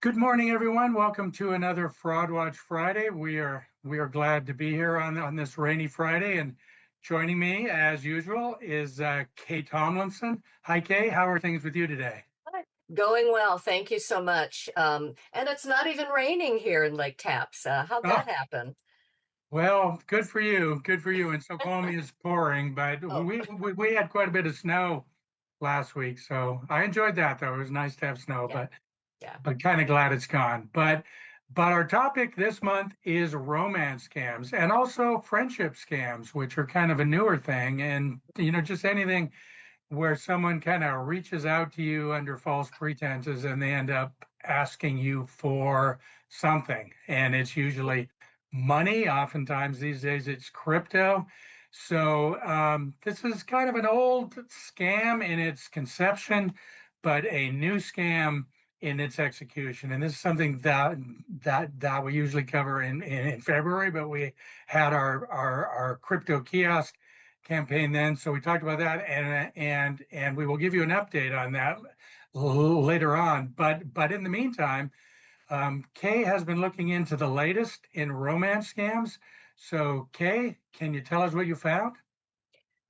Good morning, everyone. Welcome to another Fraud Watch Friday. We are glad to be here on this rainy Friday, and joining me as usual is Kay Tomlinson. Hi, Kay. How are things with you today? Going well, thank you so much. And it's not even raining here in Lake Tapps. How'd Oh, that happen? well, good for you. Good for you. And Snoqualmie is pouring, but Oh, we had quite a bit of snow last week, so I enjoyed that. Though it was nice to have snow, yeah, but yeah. kind of glad it's gone. But our topic this month is romance scams and also friendship scams, which are kind of a newer thing. And just anything where someone kind of reaches out to you under false pretenses and they end up asking you for something. And it's usually money. Oftentimes these days it's crypto. So this is kind of an old scam in its conception, but a new scam in its execution. And this is something that we usually cover in February, but we had our crypto kiosk campaign then. So we talked about that, and we will give you an update on that later on. But in the meantime, Kay has been looking into the latest in romance scams. So Kay, can you tell us what you found?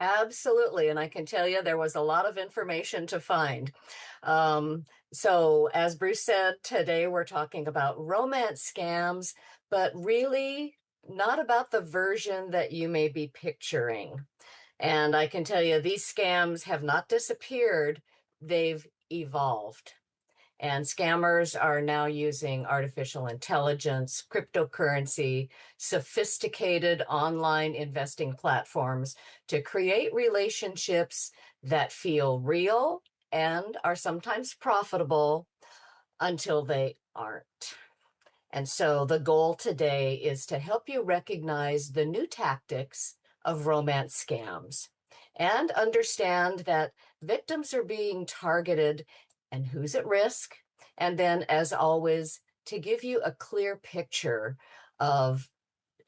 Absolutely. And I can tell you there was a lot of information to find. So, as Bruce said, today we're talking about romance scams, but really not about the version that you may be picturing. And I can tell you these scams have not disappeared, they've evolved. And scammers are now using artificial intelligence, cryptocurrency, sophisticated online investing platforms to create relationships that feel real and are sometimes profitable until they aren't. And so the goal today is to help you recognize the new tactics of romance scams and understand that victims are being targeted and who's at risk. And then, as always, to give you a clear picture of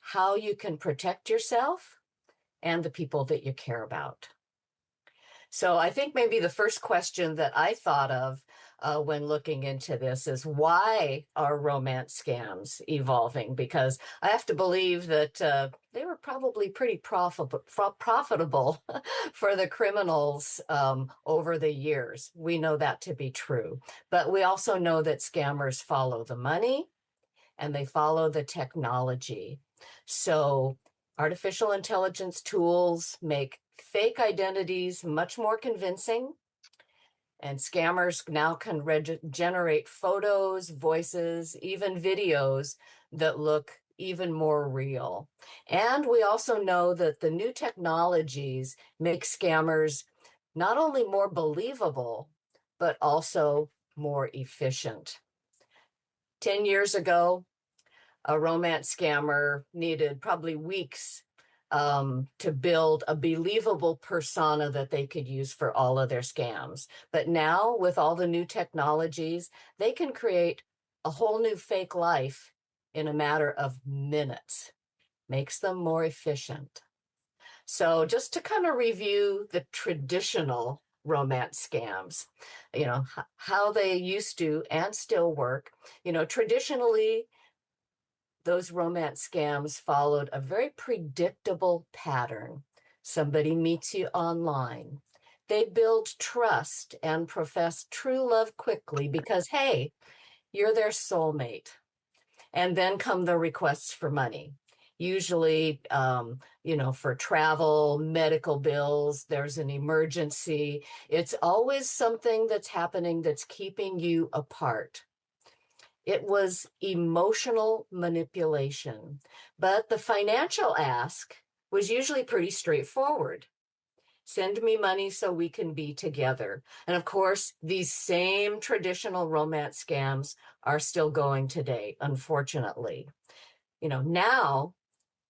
how you can protect yourself and the people that you care about. So I think maybe the first question that I thought of when looking into this is why are romance scams evolving? Because I have to believe that they were probably pretty profitable for the criminals over the years. We know that to be true. But we also know that scammers follow the money and they follow the technology. So artificial intelligence tools make fake identities much more convincing, and scammers now can generate photos, voices, even videos that look even more real. And we also know that the new technologies make scammers not only more believable, but also more efficient. 10 years ago, a romance scammer needed probably weeks to build a believable persona that they could use for all of their scams. But now, with all the new technologies, they can create a whole new fake life in a matter of minutes, makes them more efficient. So, just to kind of review the traditional romance scams, how they used to and still work. Traditionally, those romance scams followed a very predictable pattern. Somebody meets you online. They build trust and profess true love quickly because, hey, you're their soulmate. And then come the requests for money. Usually, for travel, medical bills, there's an emergency. It's always something that's happening that's keeping you apart. It was emotional manipulation. But the financial ask was usually pretty straightforward. Send me money so we can be together. And of course, these same traditional romance scams are still going today, unfortunately. Now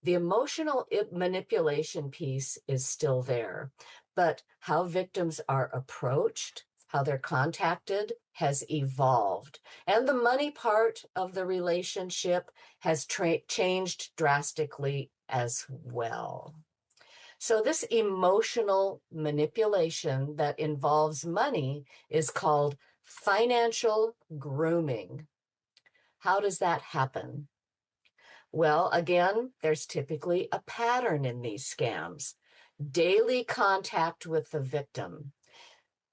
the emotional manipulation piece is still there, but how victims are approached, how they're contacted has evolved. And the money part of the relationship has changed drastically as well. So, this emotional manipulation that involves money is called financial grooming. How does that happen? Well, again, there's typically a pattern in these scams. Daily contact with the victim.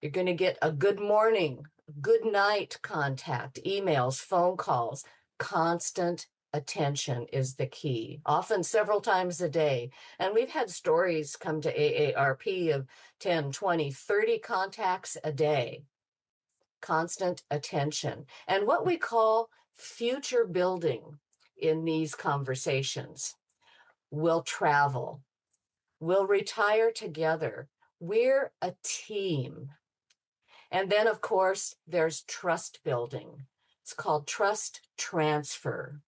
You're going to get a good morning, good night contact, emails, phone calls. Constant attention is the key, often several times a day. And we've had stories come to AARP of 10, 20, 30 contacts a day. Constant attention. And what we call future building in these conversations. We'll travel. We'll retire together. We're a team. And then, of course, there's trust building. It's called trust transfer.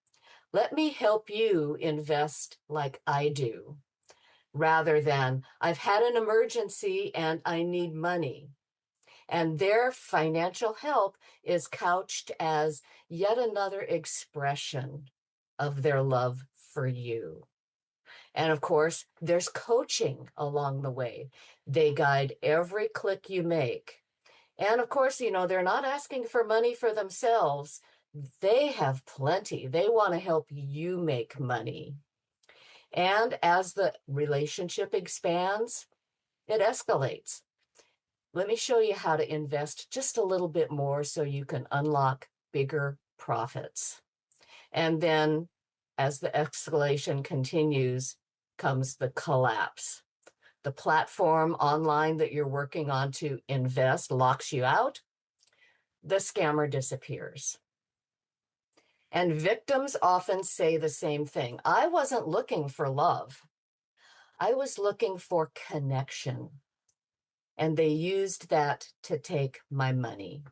Let me help you invest like I do, rather than I've had an emergency and I need money. And their financial help is couched as yet another expression of their love for you. And of course, there's coaching along the way. They guide every click you make. And of course, they're not asking for money for themselves. They have plenty. They want to help you make money. And as the relationship expands, it escalates. Let me show you how to invest just a little bit more so you can unlock bigger profits. And then as the escalation continues, comes the collapse. The platform online that you're working on to invest locks you out. The scammer disappears. And victims often say the same thing. I wasn't looking for love. I was looking for connection. And they used that to take my money.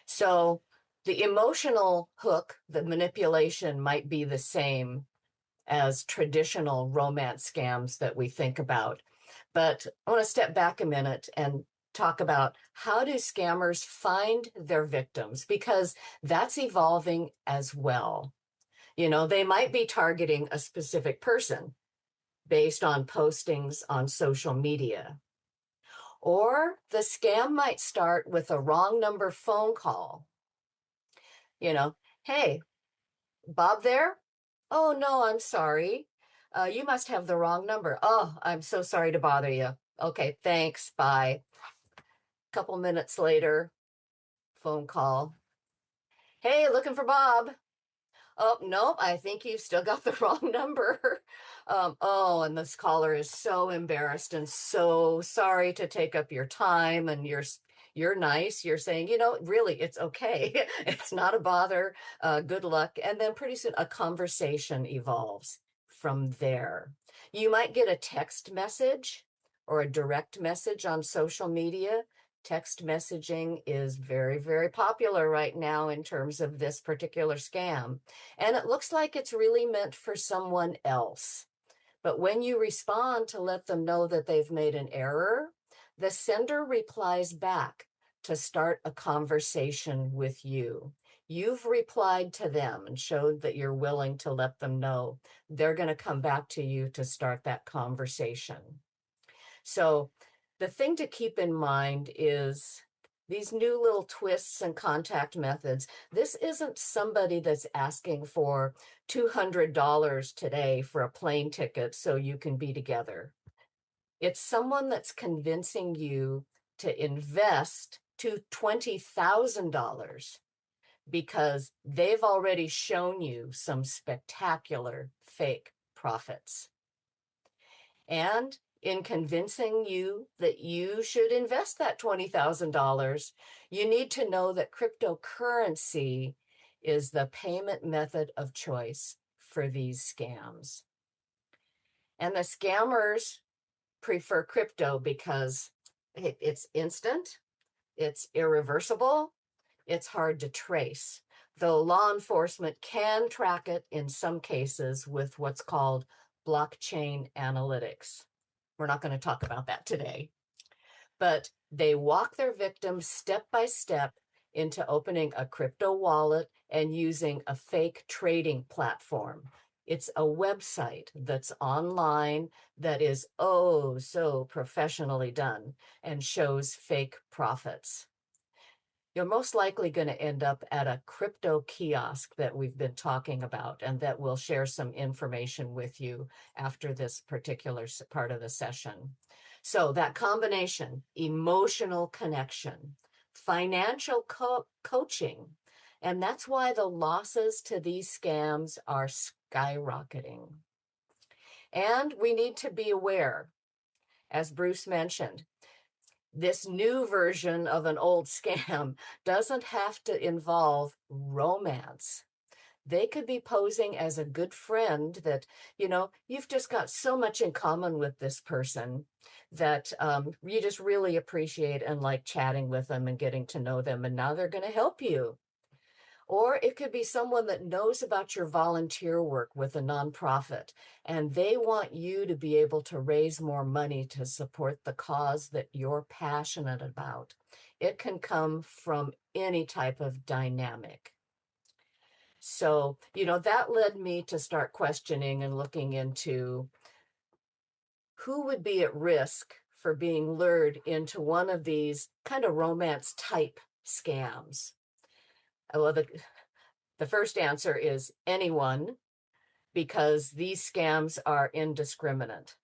So the emotional hook, the manipulation might be the same as traditional romance scams that we think about. But I want to step back a minute and talk about how do scammers find their victims, because that's evolving as well. They might be targeting a specific person based on postings on social media. Or the scam might start with a wrong number phone call. Hey, Bob there? Oh, no, I'm sorry. You must have the wrong number. Oh, I'm so sorry to bother you. Okay, thanks. Bye. Couple minutes later, phone call. Hey, looking for Bob. Oh, nope, I think you've still got the wrong number. And this caller is so embarrassed and so sorry to take up your time. And you're nice. You're saying, really, it's okay. It's not a bother. Good luck. And then pretty soon a conversation evolves from there. You might get a text message or a direct message on social media. Text messaging is very, very popular right now in terms of this particular scam. And it looks like it's really meant for someone else. But when you respond to let them know that they've made an error, the sender replies back to start a conversation with you. You've replied to them and showed that you're willing to let them know. They're going to come back to you to start that conversation. So the thing to keep in mind is these new little twists and contact methods. This isn't somebody that's asking for $200 today for a plane ticket so you can be together. It's someone that's convincing you to invest to $20,000 because they've already shown you some spectacular fake profits. And in convincing you that you should invest that $20,000, you need to know that cryptocurrency is the payment method of choice for these scams. And the scammers prefer crypto because it's instant, it's irreversible, it's hard to trace, though law enforcement can track it in some cases with what's called blockchain analytics. We're not going to talk about that today. But they walk their victims step by step into opening a crypto wallet and using a fake trading platform. It's a website that's online that is so professionally done and shows fake profits. you're most likely going to end up at a crypto kiosk that we've been talking about, and that we'll share some information with you after this particular part of the session. So that combination, emotional connection, financial coaching, and that's why the losses to these scams are skyrocketing. And we need to be aware, as Bruce mentioned, this new version of an old scam doesn't have to involve romance. They could be posing as a good friend that, you've just got so much in common with this person that you just really appreciate and like chatting with them and getting to know them. And now they're going to help you. Or it could be someone that knows about your volunteer work with a nonprofit, and they want you to be able to raise more money to support the cause that you're passionate about. It can come from any type of dynamic. So, that led me to start questioning and looking into who would be at risk for being lured into one of these kind of romance type scams. Well, the first answer is anyone, because these scams are indiscriminate.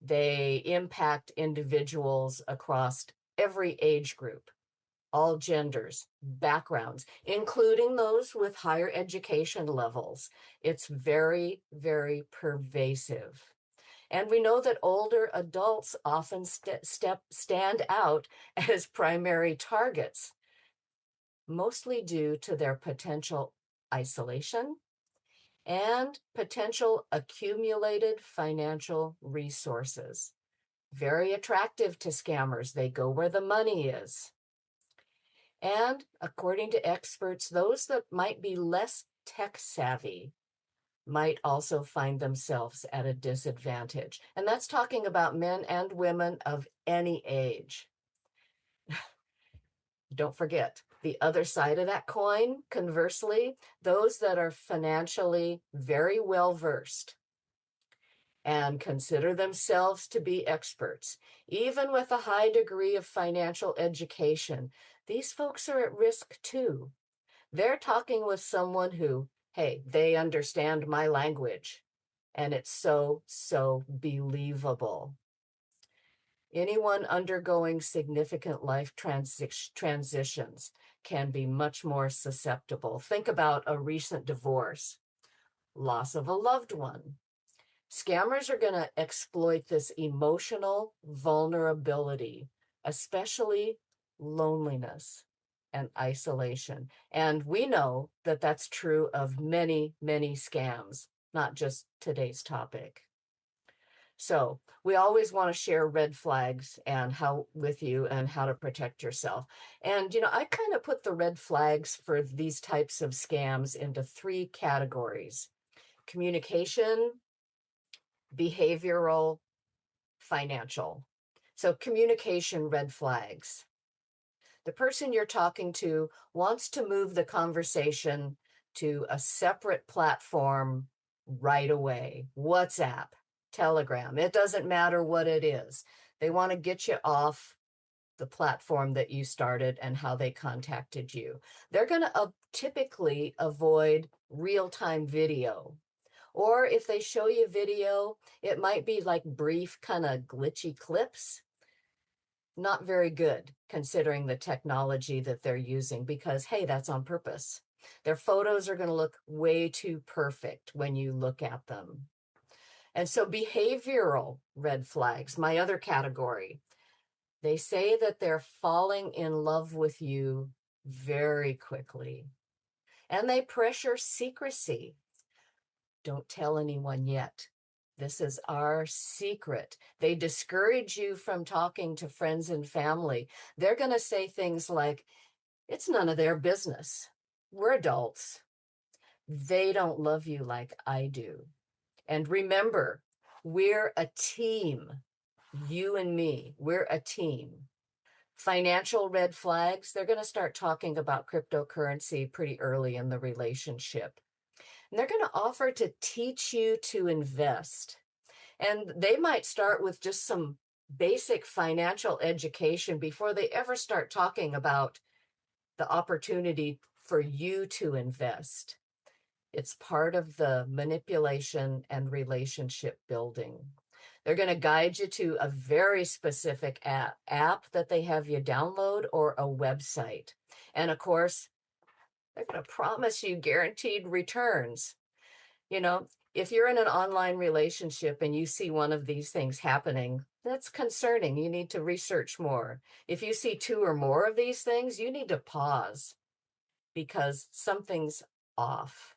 They impact individuals across every age group, all genders, backgrounds, including those with higher education levels. It's very, very pervasive. And we know that older adults often stand out as primary targets, mostly due to their potential isolation and potential accumulated financial resources. Very attractive to scammers. They go where the money is. And according to experts, those that might be less tech savvy might also find themselves at a disadvantage. And that's talking about men and women of any age. Don't forget, the other side of that coin, conversely, those that are financially very well versed and consider themselves to be experts, even with a high degree of financial education, these folks are at risk too. They're talking with someone who, hey, they understand my language, and it's so, so believable. Anyone undergoing significant life transitions can be much more susceptible. Think about a recent divorce, loss of a loved one. Scammers are going to exploit this emotional vulnerability, especially loneliness and isolation. And we know that that's true of many, many scams, not just today's topic. So we always want to share red flags and how with you and how to protect yourself. And, I kind of put the red flags for these types of scams into 3 categories: communication, behavioral, financial. So communication red flags. The person you're talking to wants to move the conversation to a separate platform right away. WhatsApp, Telegram, it doesn't matter what it is. They want to get you off the platform that you started and how they contacted you. They're going to typically avoid real-time video. Or if they show you video, it might be like brief, kind of glitchy clips. Not very good considering the technology that they're using, because, hey, that's on purpose. Their photos are going to look way too perfect when you look at them. And so behavioral red flags, my other category, they say that they're falling in love with you very quickly. And they pressure secrecy. Don't tell anyone yet. This is our secret. They discourage you from talking to friends and family. They're going to say things like, it's none of their business. We're adults. They don't love you like I do. And remember, we're a team. You and me, we're a team. Financial red flags, they're going to start talking about cryptocurrency pretty early in the relationship. And they're going to offer to teach you to invest. And they might start with just some basic financial education before they ever start talking about the opportunity for you to invest. It's part of the manipulation and relationship building. They're going to guide you to a very specific app that they have you download, or a website. And of course, they're going to promise you guaranteed returns. You know, if you're in an online relationship and you see one of these things happening, that's concerning. You need to research more. If you see two or more of these things, you need to pause, because something's off.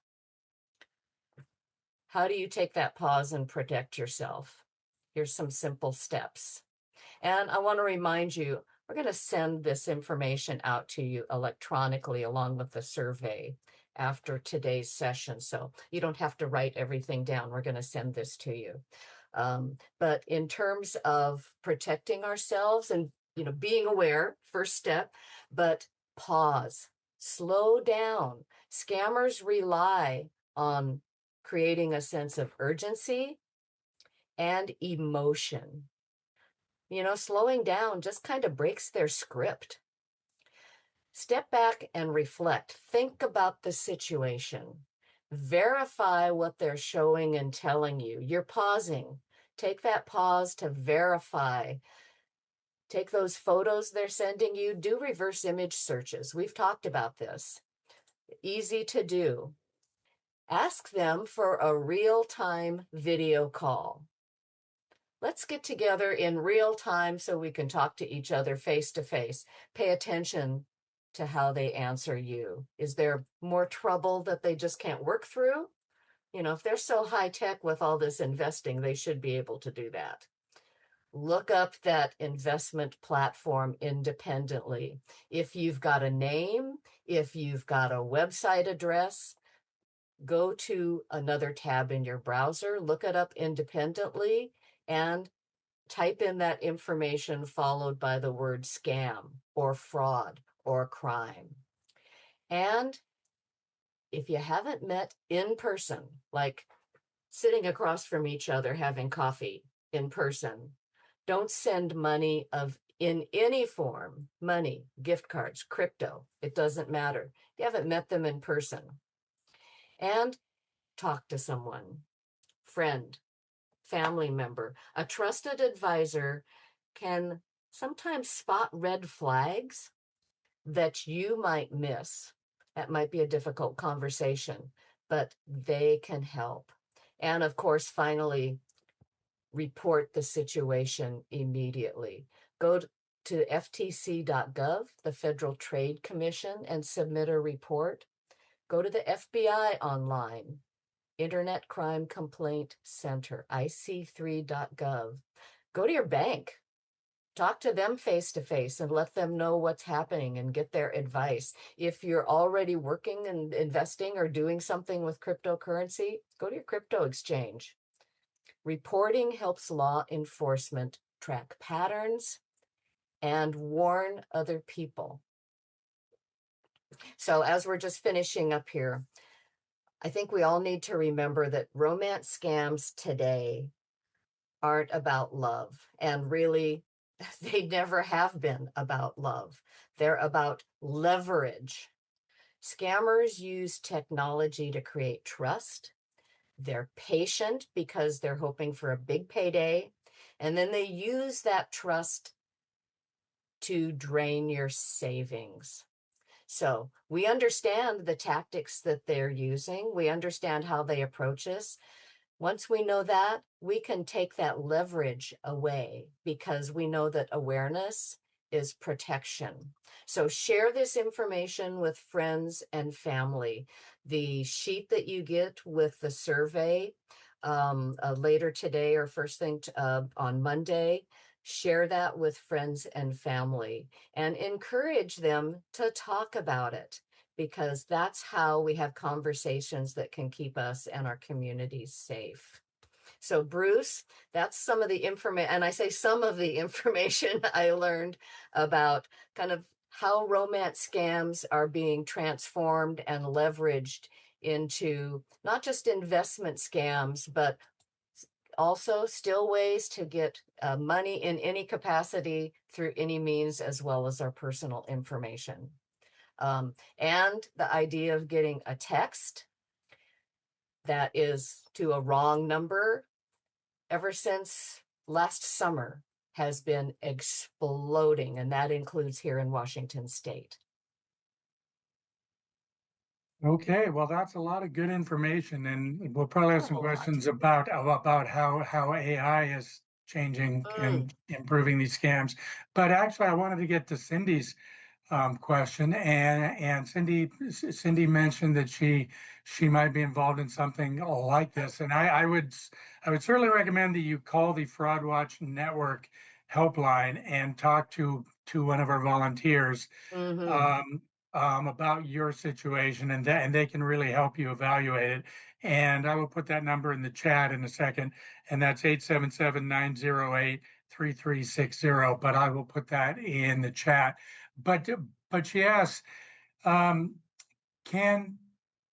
How do you take that pause and protect yourself? Here's some simple steps. And I want to remind you, we're going to send this information out to you electronically along with the survey after today's session. So you don't have to write everything down. We're going to send this to you. But in terms of protecting ourselves and, being aware, first step, but pause, slow down. Scammers rely on creating a sense of urgency and emotion. Slowing down just kind of breaks their script. Step back and reflect. Think about the situation. Verify what they're showing and telling you. You're pausing. Take that pause to verify. Take those photos they're sending you. Do reverse image searches. We've talked about this. Easy to do. Ask them for a real-time video call. Let's get together in real time so we can talk to each other face to face. Pay attention to how they answer you. Is there more trouble that they just can't work through? If they're so high tech with all this investing, they should be able to do that. Look up that investment platform independently. If you've got a name, if you've got a website address, go to another tab in your browser, look it up independently, and type in that information followed by the word scam or fraud or crime. And if you haven't met in person, like sitting across from each other having coffee in person, don't send money in any form, money, gift cards, crypto, it doesn't matter. You haven't met them in person. And talk to someone, friend, family member. A trusted advisor can sometimes spot red flags that you might miss. That might be a difficult conversation, but they can help. And of course, finally, report the situation immediately. Go to ftc.gov, the Federal Trade Commission, and submit a report. Go to the FBI online, Internet Crime Complaint Center, ic3.gov. Go to your bank. Talk to them face to face and let them know what's happening and get their advice. If you're already working and investing or doing something with cryptocurrency, go to your crypto exchange. Reporting helps law enforcement track patterns and warn other people. So as we're just finishing up here, I think we all need to remember that romance scams today aren't about love, and really, they never have been about love. They're about leverage. Scammers use technology to create trust. They're patient because they're hoping for a big payday, and then they use that trust to drain your savings. So we understand the tactics that they're using. We understand how they approach us. Once we know that, we can take that leverage away, because we know that awareness is protection. So share this information with friends and family. The sheet that you get with the survey later today or first thing on Monday, share that with friends and family and encourage them to talk about it, because that's how we have conversations that can keep us and our communities safe. So Bruce, that's some of the information, and I say some of the information I learned about kind of how romance scams are being transformed and leveraged into not just investment scams, but also still ways to get money in any capacity through any means, as well as our personal information. And the idea of getting a text that is to a wrong number ever since last summer has been exploding, and that includes here in Washington State. Okay, well, that's a lot of good information, and we'll probably have Not some a lot. questions about how AI is changing Mm, and improving these scams. But actually, I wanted to get to Cindy's question, and Cindy mentioned that she might be involved in something like this, and I would certainly recommend that you call the Fraud Watch Network helpline and talk to one of our volunteers mm-hmm. um, about your situation, and they can really help you evaluate it. And I will put that number in the chat in a second, and that's 877-908-3360. But I will put that in the chat. But but she asks, um, can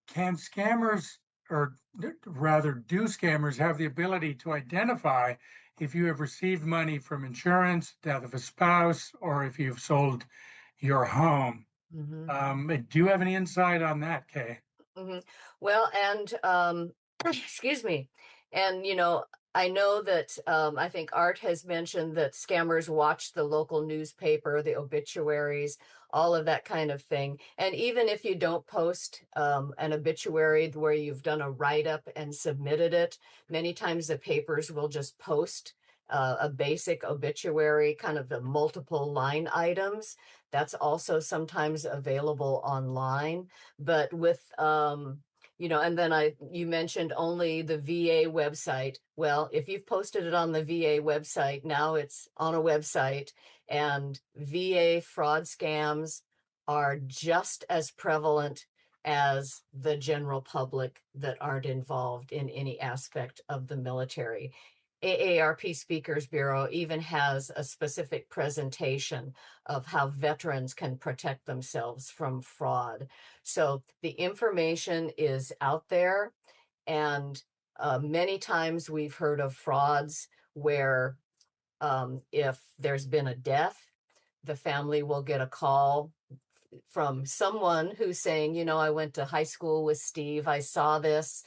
can scammers, or rather, do scammers have the ability to identify if you have received money from insurance, death of a spouse, or if you've sold your home? Mm-hmm. Do you have any insight on that, Kay? Mm-hmm. Well, and excuse me. And I know that I think Art has mentioned that scammers watch the local newspaper, the obituaries, all of that kind of thing. And even if you don't post an obituary where you've done a write-up and submitted it, many times the papers will just post a basic obituary, kind of the multiple line items. That's also sometimes available online. But with and then you mentioned only the VA website. Well, if you've posted it on the VA website, now it's on a website, and VA fraud scams are just as prevalent as the general public that aren't involved in any aspect of the military. AARP Speakers Bureau even has a specific presentation of how veterans can protect themselves from fraud. So the information is out there, and many times we've heard of frauds where if there's been a death, the family will get a call from someone who's saying, I went to high school with Steve. I saw this.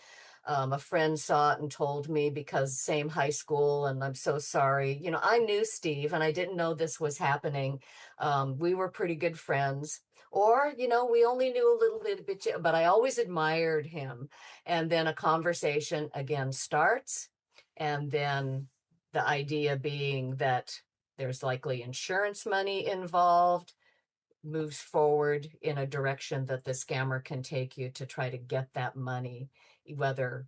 A friend saw it and told me because same high school, and I'm so sorry. I knew Steve and I didn't know this was happening. We were pretty good friends. Or, we only knew a little bit, but I always admired him. And then a conversation again starts. And then the idea being that there's likely insurance money involved, moves forward in a direction that the scammer can take you to try to get that money, whether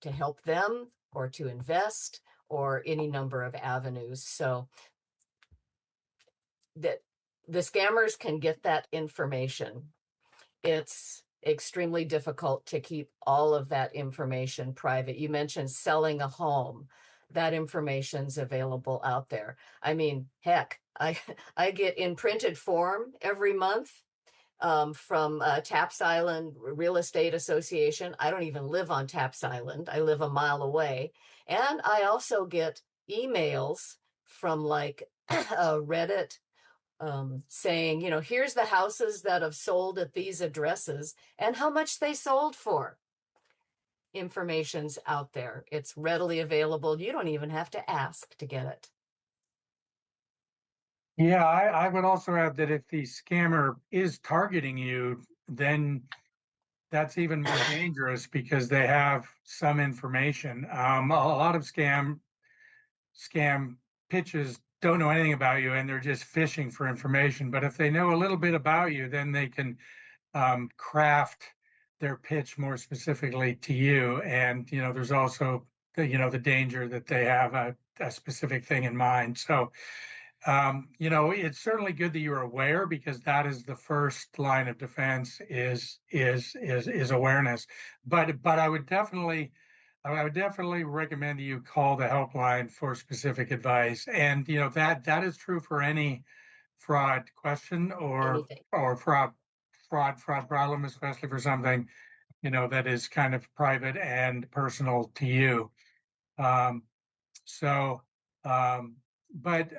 to help them or to invest or any number of avenues. So that the scammers can get that information. It's extremely difficult to keep all of that information private. You mentioned selling a home. That information's available out there. I mean, heck, I get in printed form every month from Taps Island Real Estate Association. I don't even live on Taps Island. I live a mile away. And I also get emails from like Reddit saying, here's the houses that have sold at these addresses and how much they sold for. Information's out there. It's readily available. You don't even have to ask to get it. Yeah, I would also add that if the scammer is targeting you, then that's even more dangerous because they have some information. A lot of scam pitches don't know anything about you and they're just fishing for information. But if they know a little bit about you, then they can craft their pitch more specifically to you. And there's also the danger that they have a specific thing in mind. So it's certainly good that you're aware, because that is the first line of defense is awareness. But I would definitely recommend that you call the helpline for specific advice. And that is true for any fraud question Anything. or fraud problem, especially for something that is kind of private and personal to you. Um, so, but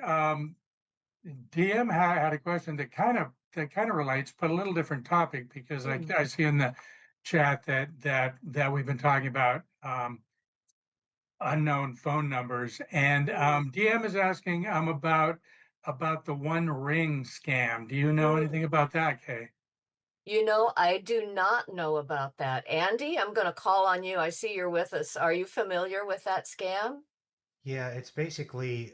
DM had a question that kind of kind of relates, but a little different topic because Mm, I see in the chat that we've been talking about unknown phone numbers, and mm, DM is asking about the One Ring scam. Do you know mm. anything about that, Kay? I do not know about that. Andy, I'm going to call on you. I see you're with us. Are you familiar with that scam? Yeah, it's basically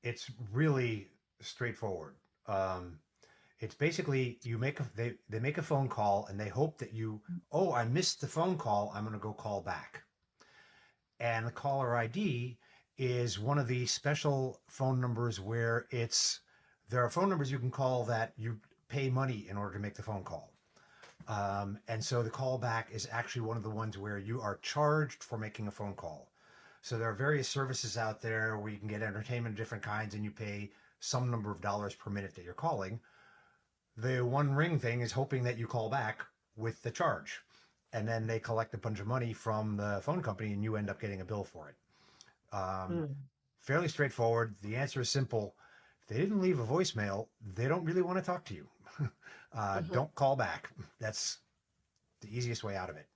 it's really straightforward. Um, it's basically they make a phone call and they hope that you, oh, I missed the phone call, I'm going to go call back. And the caller ID is one of the special phone numbers where it's there are phone numbers you can call that you pay money in order to make the phone call. And so the callback is actually one of the ones where you are charged for making a phone call. So there are various services out there where you can get entertainment of different kinds and you pay some number of dollars per minute that you're calling. The One Ring thing is hoping that you call back with the charge. And then they collect a bunch of money from the phone company and you end up getting a bill for it. Um, Mm, Fairly straightforward. The answer is simple. If they didn't leave a voicemail, they don't really want to talk to you. mhm. Don't call back. That's the easiest way out of it.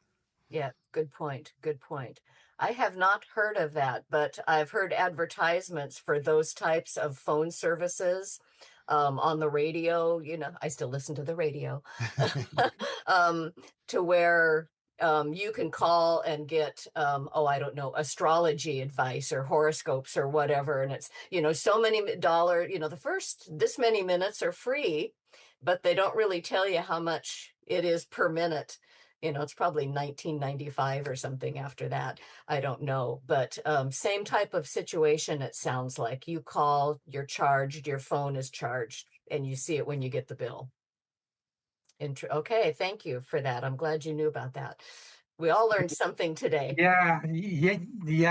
Yeah, good point. Good point. I have not heard of that, but I've heard advertisements for those types of phone services on the radio. I still listen to the radio, um, to where you can call and get, oh, I don't know, astrology advice or horoscopes or whatever. And it's, so many the first this many minutes are free, but they don't really tell you how much it is per minute. It's probably 1995 or something after that. I don't know. But same type of situation, it sounds like. You call, you're charged, your phone is charged, and you see it when you get the bill. Okay, thank you for that. I'm glad you knew about that. We all learned something today. Yeah.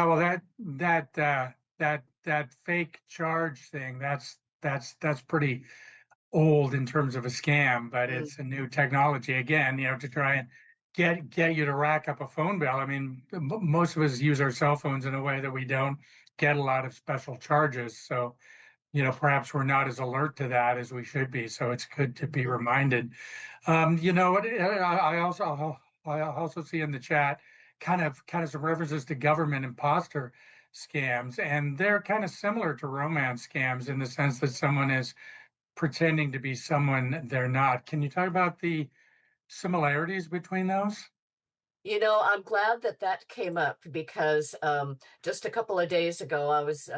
Well, that fake charge thing, that's pretty old in terms of a scam, but Mm, it's a new technology again, to try and get you to rack up a phone bill. I mean, most of us use our cell phones in a way that we don't get a lot of special charges. So, perhaps we're not as alert to that as we should be. So it's good to be mhm. reminded. What I also see in the chat kind of some references to government imposter scams, and they're kind of similar to romance scams in the sense that someone is pretending to be someone they're not. Can you talk about the similarities between those? I'm glad that that came up because just a couple of days ago, I was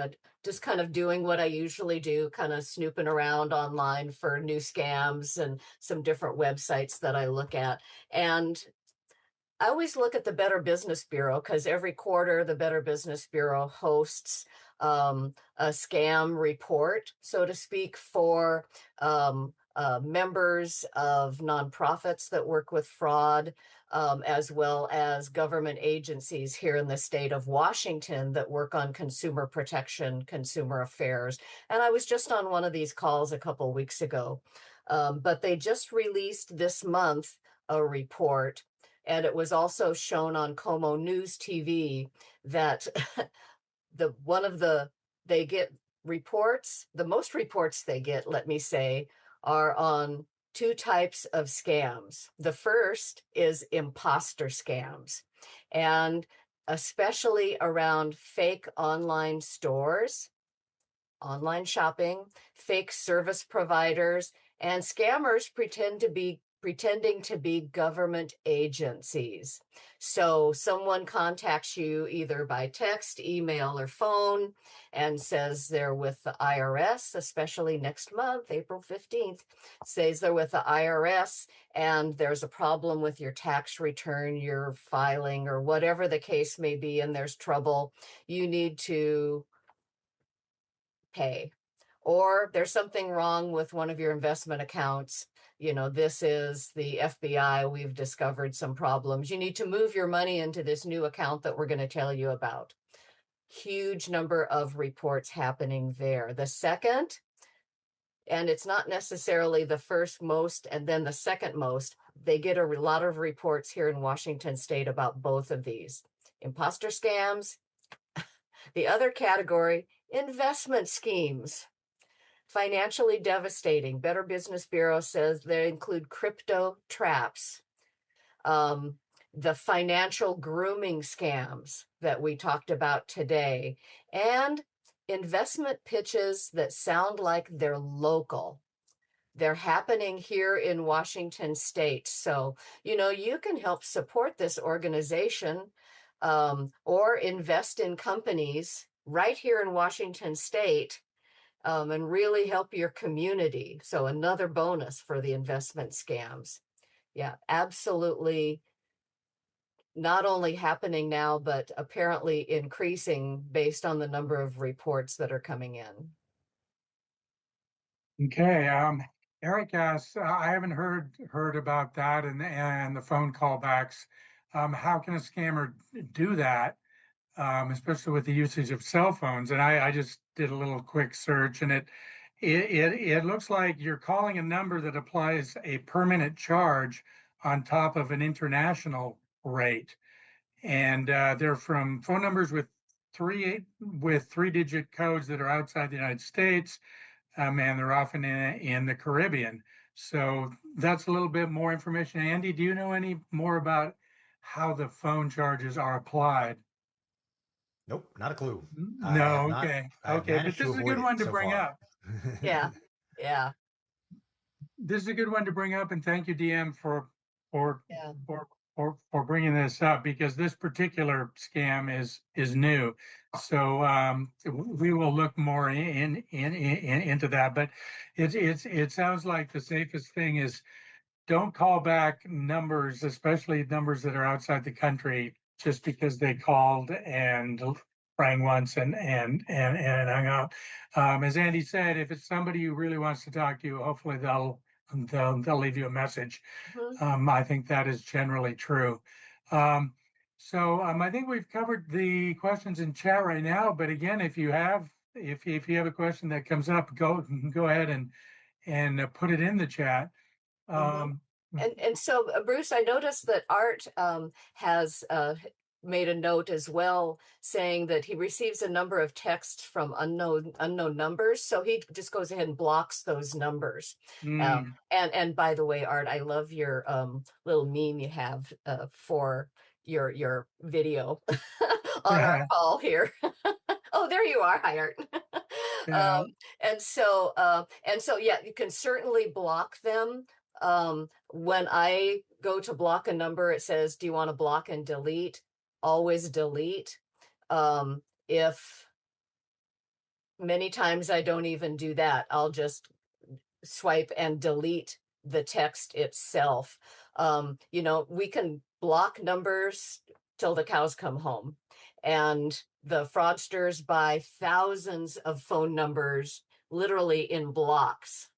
just kind of doing what I usually do, kind of snooping around online for new scams and some different websites that I look at. And I always look at the Better Business Bureau because every quarter the Better Business Bureau hosts a scam report, so to speak, for members of nonprofits that work with fraud, as well as government agencies here in the state of Washington that work on consumer protection, consumer affairs. And I was just on one of these calls a couple weeks ago. But they just released this month a report, and it was also shown on Como News TV that the one of the they get reports, the most reports they get, let me say, are on two types of scams. The first is imposter scams, and especially around fake online stores, online shopping, fake service providers, and scammers pretending to be government agencies. So someone contacts you either by text, email, or phone and says they're with the IRS, especially next month, April 15th, says they're with the IRS and there's a problem with your tax return, your filing, or whatever the case may be, and there's trouble. You need to pay. Or there's something wrong with one of your investment accounts. This is the FBI. We've discovered some problems. You need to move your money into this new account that we're going to tell you about. Huge number of reports happening there. The second, and it's not necessarily the first most and then the second most, they get a lot of reports here in Washington state about both of these imposter scams. The other category, investment schemes. Financially devastating. Better Business Bureau says they include crypto traps, the financial grooming scams that we talked about today, and investment pitches that sound like they're local. They're happening here in Washington State. So, you can help support this organization, or invest in companies right here in Washington State, and really help your community. So another bonus for the investment scams. Yeah, absolutely. Not only happening now, but apparently increasing based on the number of reports that are coming in. Okay. Eric asks, I haven't heard about that and the phone callbacks. How can a scammer do that, especially with the usage of cell phones? And I just did a little quick search, and it looks like you're calling a number that applies a permanent charge on top of an international rate, and they're from phone numbers with three-digit codes that are outside the United States, and they're often in the Caribbean. So that's a little bit more information. Andy, do you know any more about how the phone charges are applied? Nope, not a clue. No, okay, I have okay, but managed this to is a avoid good it one to so bring far. up. Yeah, yeah, This is a good one to bring up, and thank you, DM, for yeah. for bringing this up, because this particular scam is new. So we will look more into that. But it sounds like the safest thing is don't call back numbers, especially numbers that are outside the country, just because they called and rang once and hung up. As Andy said, if it's somebody who really wants to talk to you, hopefully they'll leave you a message. Mhm. I think that is generally true. I think we've covered the questions in chat right now. But again, if you have a question that comes up, go ahead and put it in the chat. Mhm. Um, And so, Bruce, I noticed that Art has made a note as well, saying that he receives a number of texts from unknown numbers, so he just goes ahead and blocks those numbers. mm, And by the way, Art, I love your little meme you have for your video on our yeah, call here. Oh, there you are. Hi, Art. yeah, And so, yeah, you can certainly block them. When I go to block a number, it says, do you want to block and delete? Always delete. If many times I don't even do that, I'll just swipe and delete the text itself. We can block numbers till the cows come home. And the fraudsters buy thousands of phone numbers literally in blocks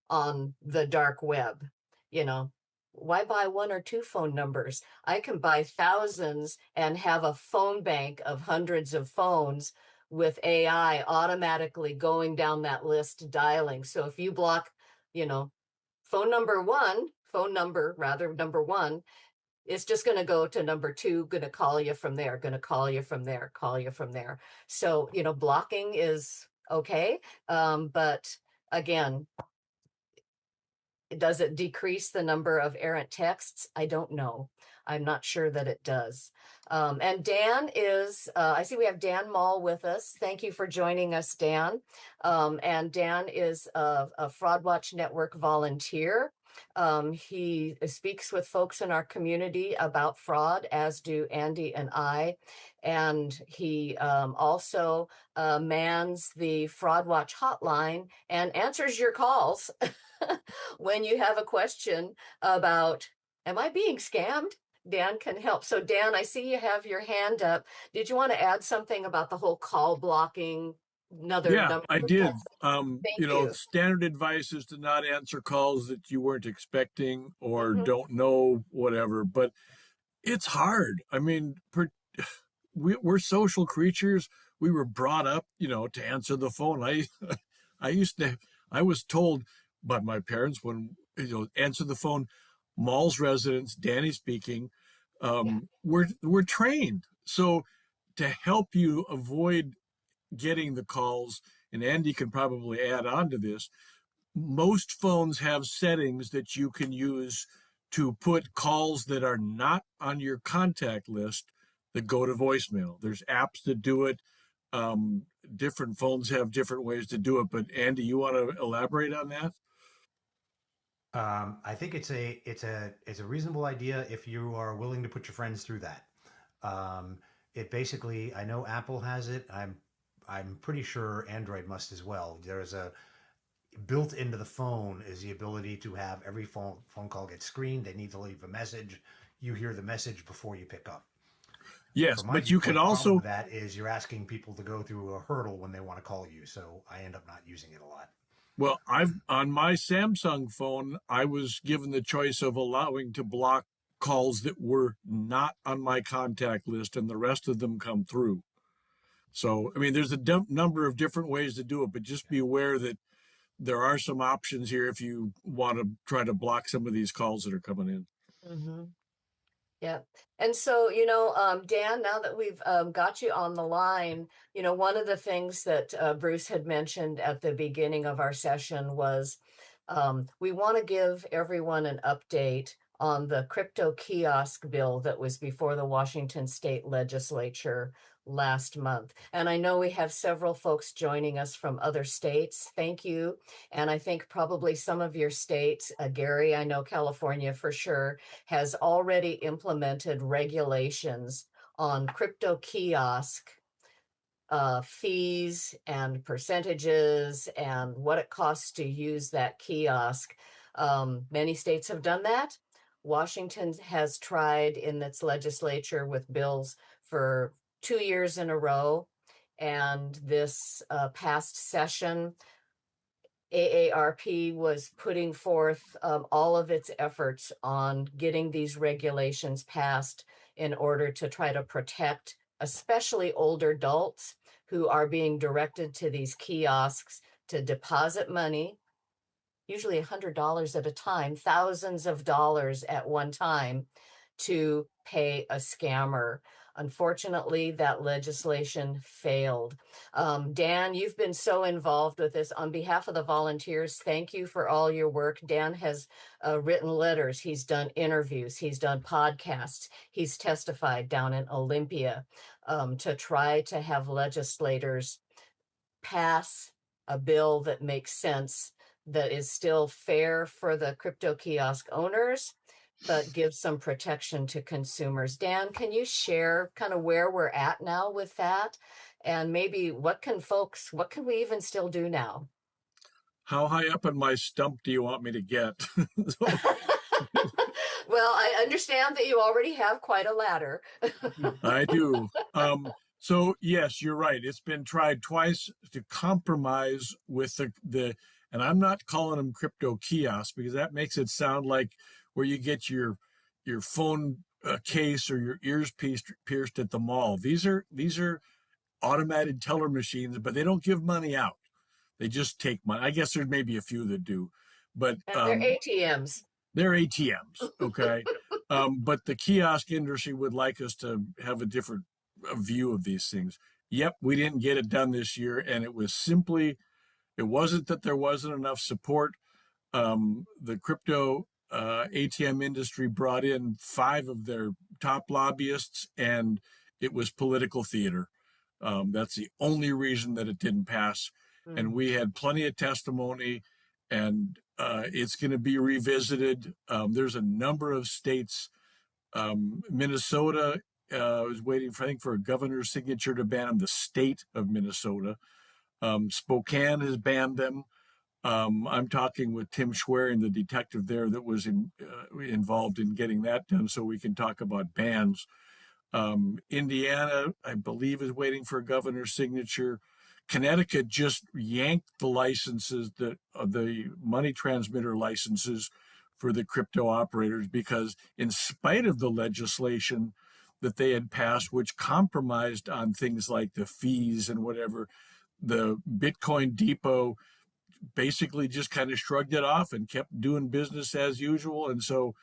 on the dark web. You know, why buy one or two phone numbers? I can buy thousands and have a phone bank of hundreds of phones with AI automatically going down that list dialing. So if you block, you know, phone number rather, number one, it's just going to go to number two, going to call you from there, going to call you from there, call you from there. So, blocking is okay. But again, does it decrease the number of errant texts? I don't know. I'm not sure that it does. And Dan is, I see we have Dan Mall with us. Thank you for joining us, Dan. And Dan is a Fraud Watch Network volunteer. He speaks with folks in our community about fraud, as do Andy and I. And he also mans the Fraud Watch hotline and answers your calls when you have a question about, am I being scammed? Dan can help. So Dan, I see you have your hand up. Did you want to add something about the whole call blocking? Another Yeah, number. I did. Thank you. Standard advice is to not answer calls that you weren't expecting or Mhm. don't know, whatever. But it's hard. I mean, we're social creatures. We were brought up, to answer the phone. I used to, I was told by my parents when, answer the phone, Mall's residents, Danny speaking, Yeah. we're trained. So to help you avoid getting the calls, and Andy can probably add on to this, most phones have settings that you can use to put calls that are not on your contact list that go to voicemail. There's apps that do it. Different phones have different ways to do it. But Andy, you want to elaborate on that? I think it's a reasonable idea if you are willing to put your friends through that. It basically, I know Apple has it. I'm pretty sure Android must as well. There's a built into the phone is the ability to have every phone call get screened. They need to leave a message. You hear the message before you pick up. Yes, but you can also, that is you're asking people to go through a hurdle when they want to call you. So I end up not using it a lot. well, on my Samsung phone, I was given the choice of allowing to block calls that were not on my contact list, and the rest of them come through. So, I mean, there's a number of different ways to do it, but just be aware that there are some options here if you want to try to block some of these calls that are coming in. Mm-hmm. Yeah. And so, Dan, now that we've got you on the line, one of the things that Bruce had mentioned at the beginning of our session was we want to give everyone an update on the crypto kiosk bill that was before the Washington State Legislature last month. And I know we have several folks joining us from other states. Thank you. And I think probably some of your states, Gary, I know California for sure, has already implemented regulations on crypto kiosk fees and percentages and what it costs to use that kiosk. Many states have done that. Washington has tried in its legislature with bills for 2 years in a row. And this past session, AARP was putting forth all of its efforts on getting these regulations passed in order to try to protect especially older adults who are being directed to these kiosks to deposit money, usually $100 at a time, thousands of dollars at one time, to pay a scammer. Unfortunately, that legislation failed. Dan, you've been so involved with this. On behalf of the volunteers, thank you for all your work. Dan has written letters. He's done interviews. He's done podcasts. He's testified down in Olympia to try to have legislators pass a bill that makes sense, that is still fair for the crypto kiosk owners, but gives some protection to consumers. Dan, can you share kind of where we're at now with that? And maybe what can we even still do now? How high up in my stump do you want me to get? Well, I understand that you already have quite a ladder. I do. So yes, you're right. It's been tried twice to compromise with the and I'm not calling them crypto kiosks because that makes it sound like where you get your phone case or your ears pierced at the mall. These are automated teller machines, but they don't give money out. They just take money. I guess there's maybe a few that do, but and they're ATMs. They're ATMs, okay? But the kiosk industry would like us to have a different view of these things. Yep, we didn't get it done this year, and it wasn't that there wasn't enough support. The crypto ATM industry brought in 5 of their top lobbyists, and it was political theater. That's the only reason that it didn't pass. And we had plenty of testimony, and it's going to be revisited. There's a number of states. Minnesota is waiting for a governor's signature to ban them. The state of Minnesota. Spokane has banned them. I'm talking with Tim Schwerin, the detective there that was involved in getting that done, so we can talk about bans. Indiana, I believe, is waiting for a governor's signature. Connecticut just yanked the licenses, the money transmitter licenses for the crypto operators, because in spite of the legislation that they had passed, which compromised on things like the fees and whatever, the Bitcoin Depot basically just kind of shrugged it off and kept doing business as usual. And so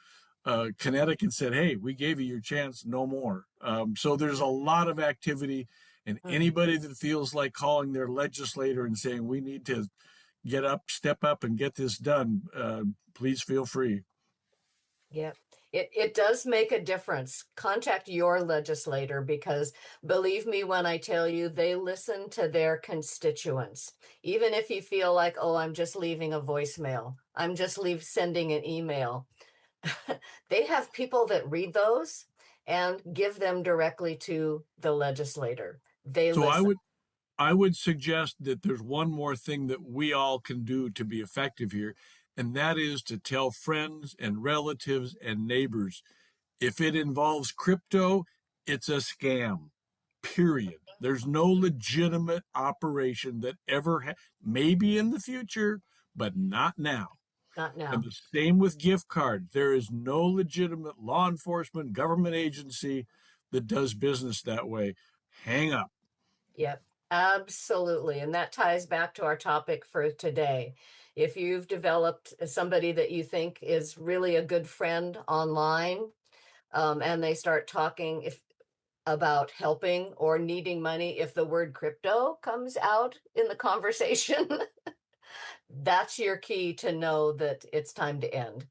Connecticut said, hey, we gave you your chance, no more. So there's a lot of activity. And Mm. anybody that feels like calling their legislator and saying, we need to get up, step up and get this done, please feel free. Yep. It does make a difference. Contact your legislator, because believe me when I tell you, they listen to their constituents. Even if you feel like, oh, I'm just leaving a voicemail, I'm just sending an email. They have people that read those and give them directly to the legislator. They So listen. I would suggest that there's one more thing that we all can do to be effective here, and that is to tell friends and relatives and neighbors, if it involves crypto, it's a scam, period. There's no legitimate operation that ever, maybe in the future, but not now. Not And now. the same with gift cards. There is no legitimate law enforcement, government agency that does business that way. Hang up. Yep, absolutely. And that ties back to our topic for today. If you've developed somebody that you think is really a good friend online, and they start talking about helping or needing money, if the word crypto comes out in the conversation, that's your key to know that it's time to end.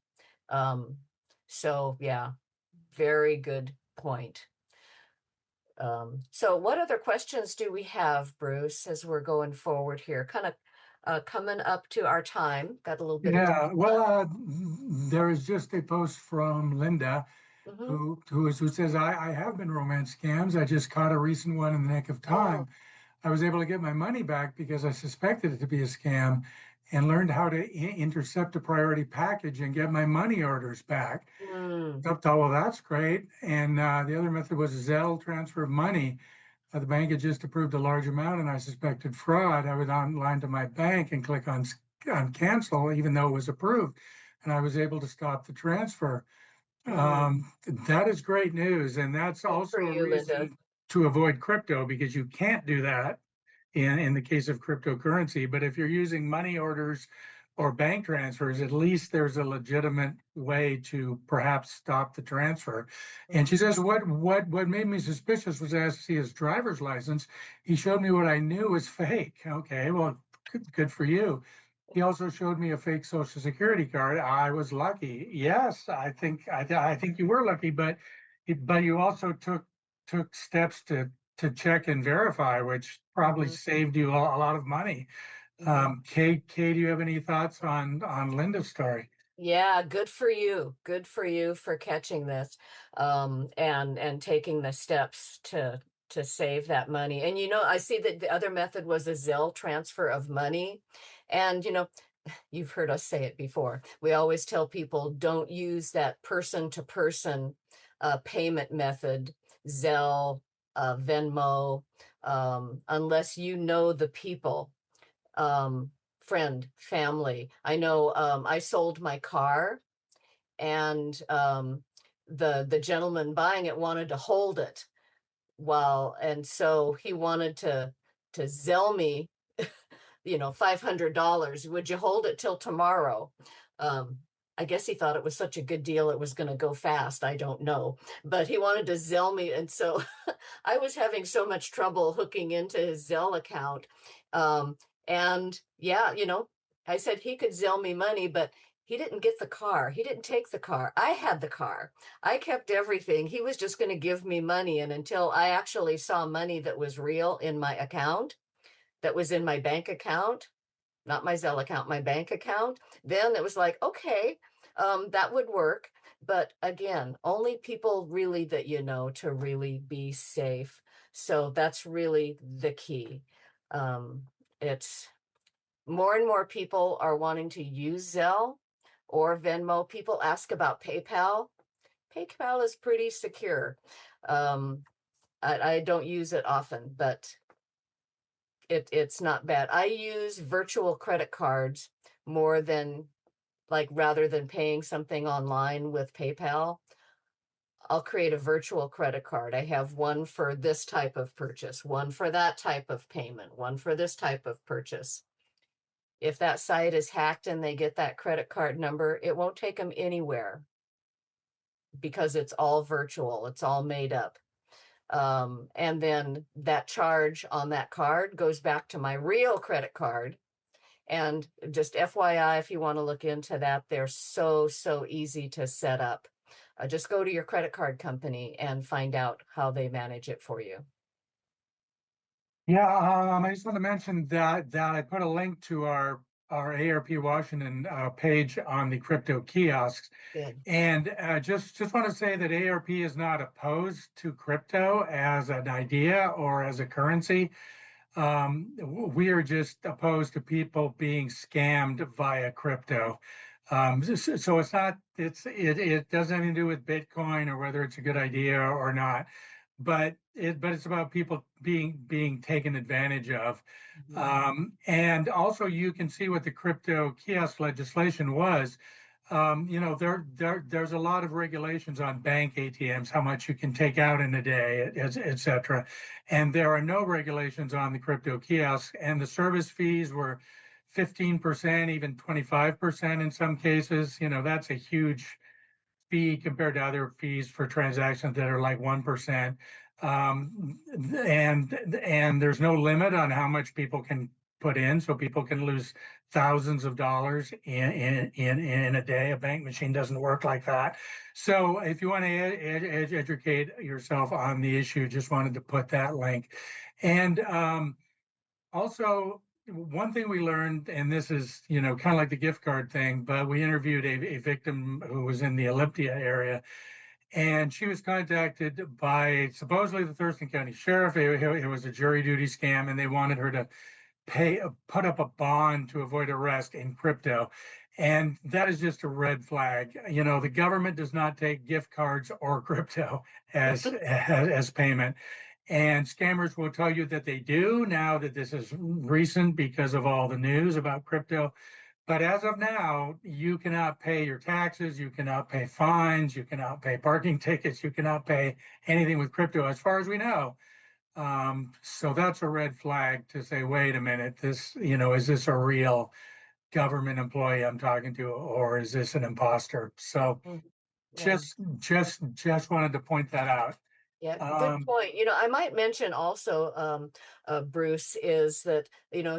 So yeah, very good point. So what other questions do we have, Bruce, as we're going forward here? Kind of coming up to our time. Got a little bit of Yeah, well, there is just a post from Linda Mhm. who says, I have been romance scams. I just caught a recent one in the nick of Oh, time. I was able to get my money back because I suspected it to be a scam and learned how to intercept a priority package and get my money orders back. mm, I thought, well, that's great. And the other method was Zelle transfer of money. The bank had just approved a large amount and I suspected fraud. I would online to my bank and click on cancel, even though it was approved. And I was able to stop the transfer. mm. That is great news. And that's Good for also a you, Linda. reason to avoid crypto because you can't do that in the case of cryptocurrency. But if you're using money orders or bank transfers, at least there's a legitimate way to perhaps stop the transfer. And she says, what made me suspicious was I asked to see his driver's license. He showed me what I knew was fake. Okay, well, good for you. He also showed me a fake social security card. I was lucky. Yes, I think you were lucky, but you also took steps to check and verify, which probably Mhm, saved you a lot of money. mhm. Kay, do you have any thoughts on Linda's story? Yeah, good for you. Good for you for catching this, and taking the steps to save that money. And I see that the other method was a Zelle transfer of money. And you've heard us say it before. We always tell people don't use that person to person payment method, Zelle, Venmo, unless you know the people, um, friend, family. I know I sold my car, and the gentleman buying it wanted to hold it and so he wanted to Zelle me $500. Would you hold it till tomorrow? Um, I guess he thought it was such a good deal it was going to go fast. I don't know, but he wanted to Zelle me, and so I was having so much trouble hooking into his Zelle account. Um, and yeah, I said he could Zelle me money, but he didn't get the car. He didn't take the car. I had the car. I kept everything. He was just going to give me money, and until I actually saw money that was real in my account, that was in my bank account, not my Zelle account, my bank account, then it was like, okay, that would work. But again, only people really that to really be safe. So that's really the key. Um, it's more and more people are wanting to use Zelle or Venmo. People ask about PayPal. PayPal is pretty secure. Um, I don't use it often, but it's not bad. I use virtual credit cards more than rather than paying something online with PayPal. I'll create a virtual credit card. I have one for this type of purchase, one for that type of payment, one for this type of purchase. If that site is hacked and they get that credit card number, it won't take them anywhere because it's all virtual, it's all made up. And then that charge on that card goes back to my real credit card. And just FYI, if you want to look into that, they're so easy to set up. Just go to your credit card company and find out how they manage it for you. Yeah, I just want to mention that I put a link to our AARP Washington page on the crypto kiosks, Good. and just want to say that AARP is not opposed to crypto as an idea or as a currency. We are just opposed to people being scammed via crypto. So it's not it doesn't have anything to do with Bitcoin or whether it's a good idea or not, but it's about people being taken advantage of. And also you can see what the crypto kiosk legislation was. There's a lot of regulations on bank ATMs, how much you can take out in a day, et cetera. And there are no regulations on the crypto kiosk, and the service fees were 15%, even 25% in some cases. That's a huge fee compared to other fees for transactions that are like 1%. And there's no limit on how much people can put in, so people can lose thousands of dollars in a day. A bank machine doesn't work like that. So if you want to educate yourself on the issue, just wanted to put that link. And also, one thing we learned, and this is, kind of like the gift card thing, but we interviewed a victim who was in the Olympia area, and she was contacted by supposedly the Thurston County Sheriff. It was a jury duty scam, and they wanted her to put up a bond to avoid arrest in crypto. And that is just a red flag. The government does not take gift cards or crypto as payment. And scammers will tell you that they do now that this is recent because of all the news about crypto. But as of now, you cannot pay your taxes, you cannot pay fines, you cannot pay parking tickets, you cannot pay anything with crypto, as far as we know. So that's a red flag to say, wait a minute, is this a real government employee I'm talking to, or is this an imposter? So Yeah. just wanted to point that out. Yeah, good point. I might mention also, Bruce, is that,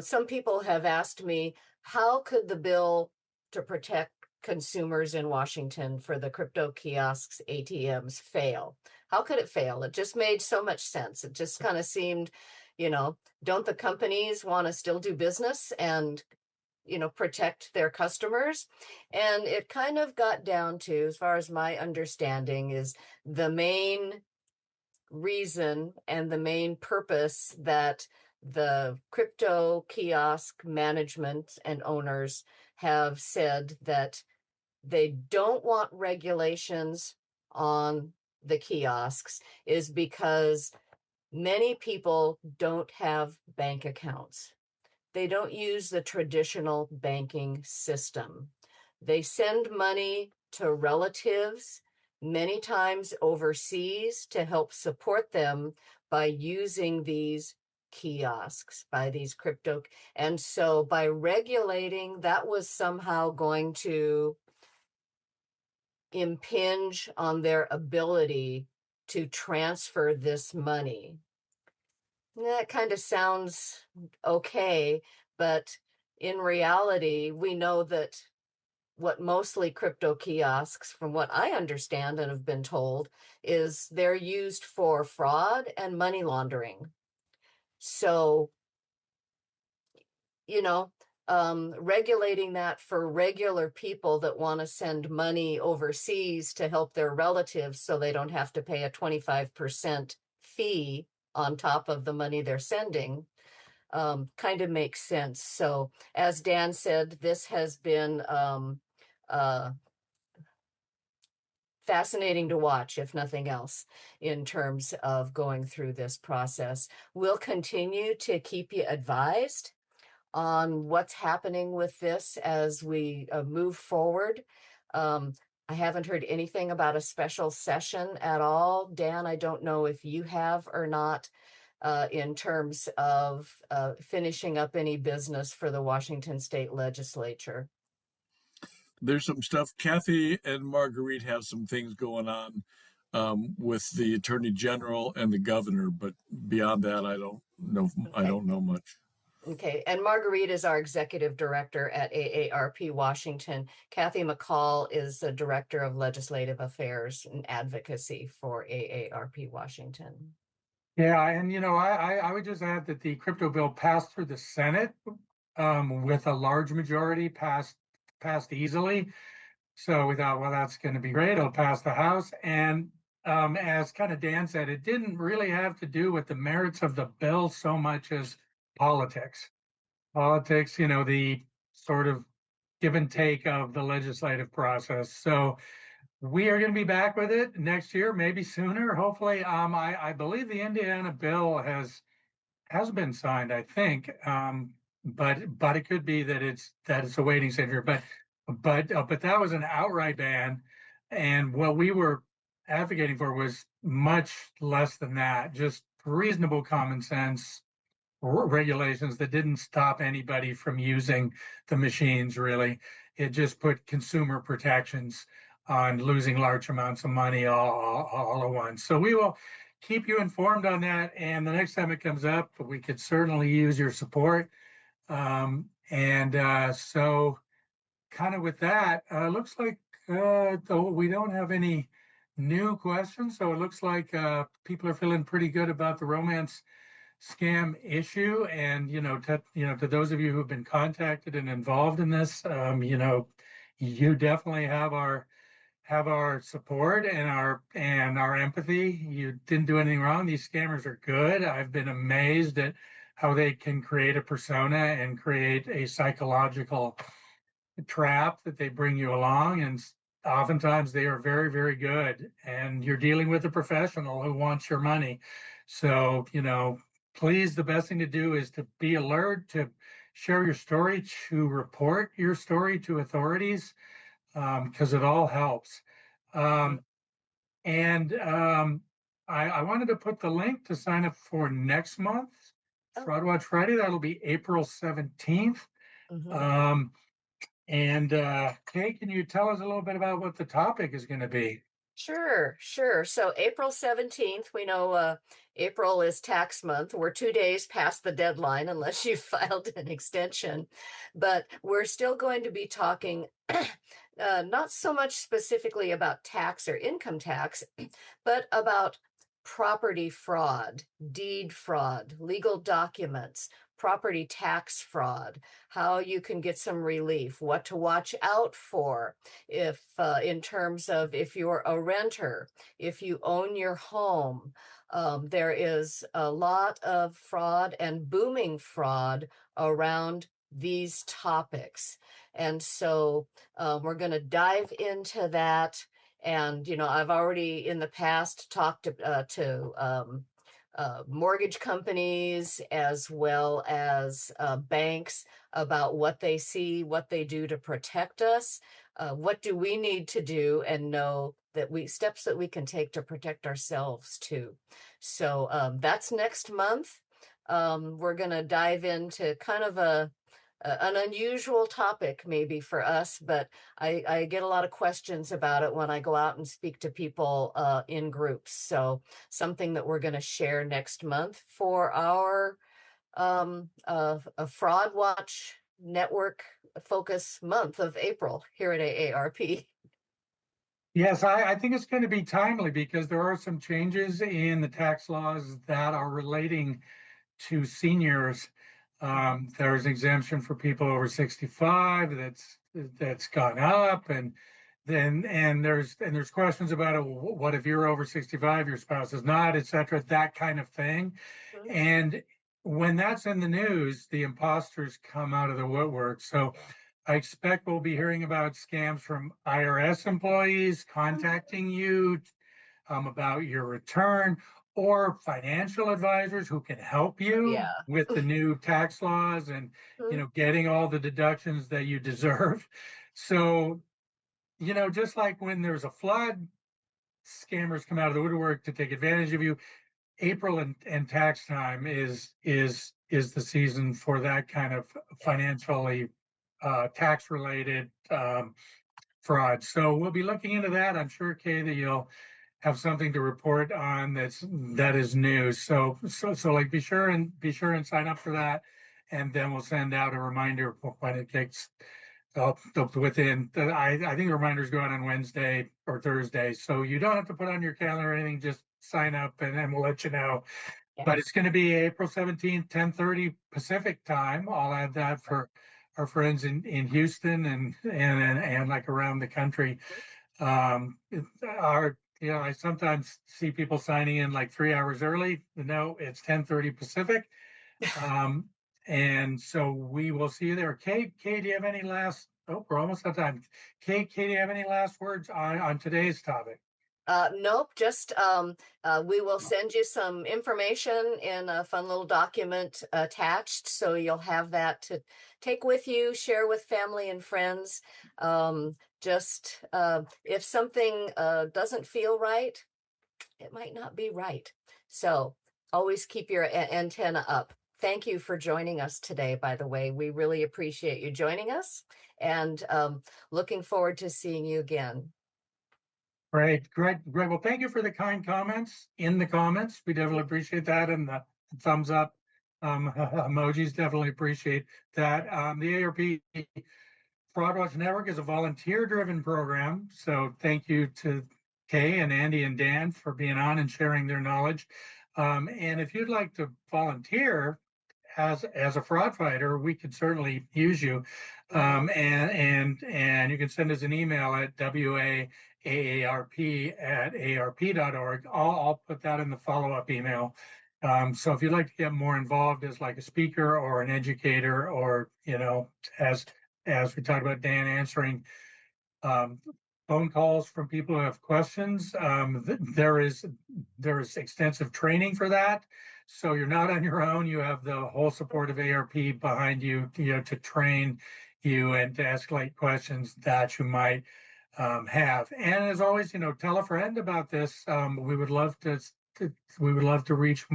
some people have asked me, how could the bill to protect consumers in Washington for the crypto kiosks, ATMs fail? How could it fail? It just made so much sense. It just kind of seemed, don't the companies want to still do business and protect their customers? And it kind of got down to, as far as my understanding, is the main reason and the main purpose that the crypto kiosk management and owners have said that they don't want regulations on the kiosks is because many people don't have bank accounts. They don't use the traditional banking system. They send money to relatives, many times overseas, to help support them by using these kiosks, by these crypto. And so by regulating, that was somehow going to impinge on their ability to transfer this money. That kind of sounds okay, but in reality, we know that what mostly crypto kiosks, from what I understand and have been told, is they're used for fraud and money laundering. So, regulating that for regular people that want to send money overseas to help their relatives so they don't have to pay a 25% fee on top of the money they're sending, kind of makes sense. So as Dan said, this has been fascinating to watch, if nothing else, in terms of going through this process. We'll continue to keep you advised on what's happening with this as we move forward. I haven't heard anything about a special session at all. Dan, I don't know if you have or not, in terms of finishing up any business for the Washington State Legislature. There's some stuff. Kathy and Marguerite have some things going on with the Attorney General and the Governor, but beyond that, I don't know. I don't know much. Okay, and Marguerite is our executive director at AARP Washington. Kathy McCall is the director of legislative affairs and advocacy for AARP Washington. Yeah, and I would just add that the crypto bill passed through the Senate with a large majority, passed easily. So we thought, well, that's going to be great. It'll pass the House. And as kind of Dan said, it didn't really have to do with the merits of the bill so much as politics. Politics, the sort of give and take of the legislative process. So we are going to be back with it next year, maybe sooner, hopefully. I believe the Indiana bill has been signed, I think, but it could be that it's a waiting signature. But that was an outright ban, and what we were advocating for was much less than that, just reasonable common sense regulations that didn't stop anybody from using the machines. Really, it just put consumer protections on losing large amounts of money all at once. So we will keep you informed on that, and the next time it comes up, we could certainly use your support. So kind of with that, looks like though we don't have any new questions, so it looks like people are feeling pretty good about the romance scam issue. And to those of you who've been contacted and involved in this, you definitely have our support and our empathy. You didn't do anything wrong. These scammers are good. I've been amazed at how they can create a persona and create a psychological trap that they bring you along. And oftentimes they are very, very good. And you're dealing with a professional who wants your money. So, please, the best thing to do is to be alert, to share your story, to report your story to authorities, because it all helps. I wanted to put the link to sign up for next month, Fraud Watch Friday. That'll be April 17th. Mhm. Kay, can you tell us a little bit about what the topic is going to be? Sure. So April 17th, we know April is tax month. We're 2 days past the deadline unless you filed an extension, but we're still going to be talking not so much specifically about tax or income tax, but about property fraud, deed fraud, legal documents, property tax fraud, how you can get some relief, what to watch out for if in terms of if you're a renter, if you own your home. There is a lot of fraud and booming fraud around these topics. And so we're going to dive into that. And, I've already in the past talked to mortgage companies as well as banks about what they see, what they do to protect us. What do we need to do and know that steps that we can take to protect ourselves too. So that's next month. We're going to dive into kind of an unusual topic maybe for us, but I get a lot of questions about it when I go out and speak to people in groups. So something that we're going to share next month for our a Fraud Watch network focus month of April here at AARP. Yes, I think it's going to be timely because there are some changes in the tax laws that are relating to seniors. There's exemption for people over 65 that's gone up, and there's questions about it. What if you're over 65, your spouse is not, et cetera, that kind of thing. Mhm. And when that's in the news, the imposters come out of the woodwork. So I expect we'll be hearing about scams from IRS employees contacting you about your return, or financial advisors who can help you Yeah. with the new tax laws and getting all the deductions that you deserve. So, just like when there's a flood, scammers come out of the woodwork to take advantage of you. April and tax time is the season for that kind of financially tax related fraud. So we'll be looking into that. I'm sure, Kay, that have something to report on that is new. So like be sure and sign up for that, and then we'll send out a reminder when it gets within. I think the reminders go out on Wednesday or Thursday, so you don't have to put on your calendar or anything. Just sign up, and we'll let you know. Yeah. But it's going to be April 17th, 10:30 Pacific time. I'll add that for our friends in Houston and like around the country. I sometimes see people signing in like 3 hours early. No, it's 10:30 Pacific. And so we will see you there. Kay, do you have any last? Oh, we're almost out of time. Kay, do you have any last words on today's topic? Nope, just we will send you some information in a fun little document attached, so you'll have that to take with you, share with family and friends. Just if something doesn't feel right, it might not be right. So always keep your antenna up. Thank you for joining us today, by the way. We really appreciate you joining us, and looking forward to seeing you again. Great. Well, thank you for the kind comments in the comments. We definitely appreciate that, and the thumbs up emojis. Definitely appreciate that. The AARP Fraud Watch Network is a volunteer-driven program, so thank you to Kay and Andy and Dan for being on and sharing their knowledge. And if you'd like to volunteer as a fraud fighter, we could certainly use you. And you can send us an email at waAARP@aarp.org. I'll put that in the follow-up email. So if you'd like to get more involved as like a speaker or an educator, or as we talked about, Dan answering phone calls from people who have questions, there is extensive training for that. So you're not on your own. You have the whole support of AARP behind you, to train you and to escalate questions that you might have. And as always, tell a friend about this. We would love to reach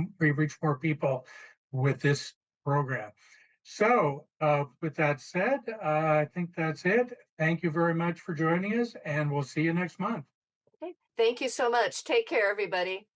more people with this program. So with that said, I think that's it. Thank you very much for joining us, and we'll see you next month. Okay. Thank you so much. Take care, everybody.